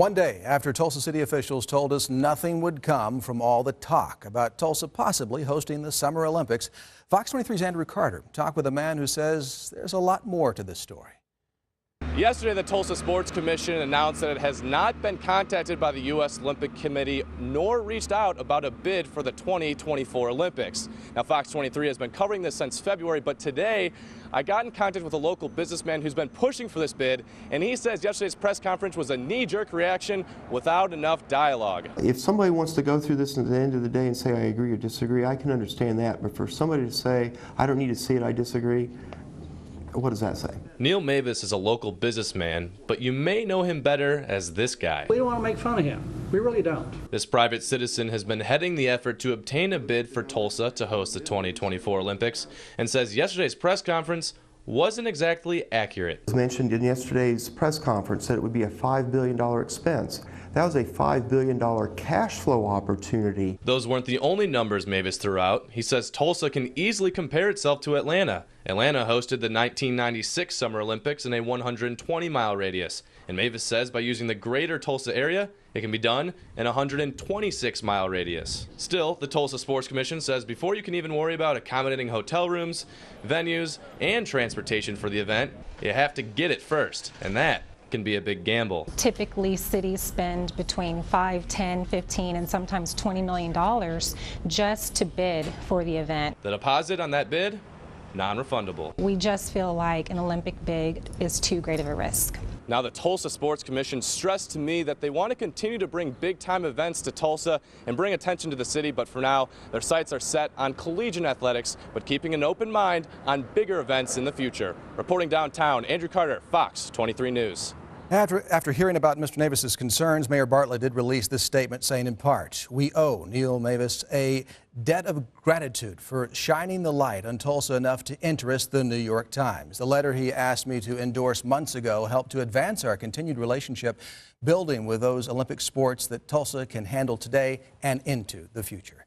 One day after Tulsa city officials told us nothing would come from all the talk about Tulsa possibly hosting the Summer Olympics, Fox 23's Andrew Carter talked with a man who says there's a lot more to this story. Yesterday, the Tulsa Sports Commission announced that it has not been contacted by the U.S. Olympic Committee nor reached out about a bid for the 2024 Olympics. Now, Fox 23 has been covering this since February, but today I got in contact with a local businessman who's been pushing for this bid, and he says yesterday's press conference was a knee-jerk reaction without enough dialogue. If somebody wants to go through this at the end of the day and say I agree or disagree, I can understand that, but for somebody to say I don't need to see it, I disagree, what does that say? Neil Mavis is a local businessman, but you may know him better as this guy. We don't want to make fun of him. We really don't. This private citizen has been heading the effort to obtain a bid for Tulsa to host the 2024 Olympics and says yesterday's press conference wasn't exactly accurate. As mentioned in yesterday's press conference that it would be a $5 billion expense. That was a $5 billion cash flow opportunity. Those weren't the only numbers Mavis threw out. He says Tulsa can easily compare itself to Atlanta. Atlanta hosted the 1996 Summer Olympics in a 120-mile radius. And Mavis says by using the greater Tulsa area, it can be done in a 126-mile radius. Still, the Tulsa Sports Commission says before you can even worry about accommodating hotel rooms, venues, and transportation for the event, you have to get it first. And that can be a big gamble. Typically, cities spend between $5, $10, $15, and sometimes $20 million just to bid for the event. The deposit on that bid, non-refundable. We just feel like an Olympic bid is too great of a risk. Now, the Tulsa Sports Commission stressed to me that they want to continue to bring big-time events to Tulsa and bring attention to the city, but for now, their sights are set on collegiate athletics, but keeping an open mind on bigger events in the future. Reporting downtown, Andrew Carter, Fox 23 News. After hearing about Mr. Mavis's concerns, Mayor Bartlett did release this statement saying in part, we owe Neil Mavis a debt of gratitude for shining the light on Tulsa enough to interest the New York Times. The letter he asked me to endorse months ago helped to advance our continued relationship, building with those Olympic sports that Tulsa can handle today and into the future.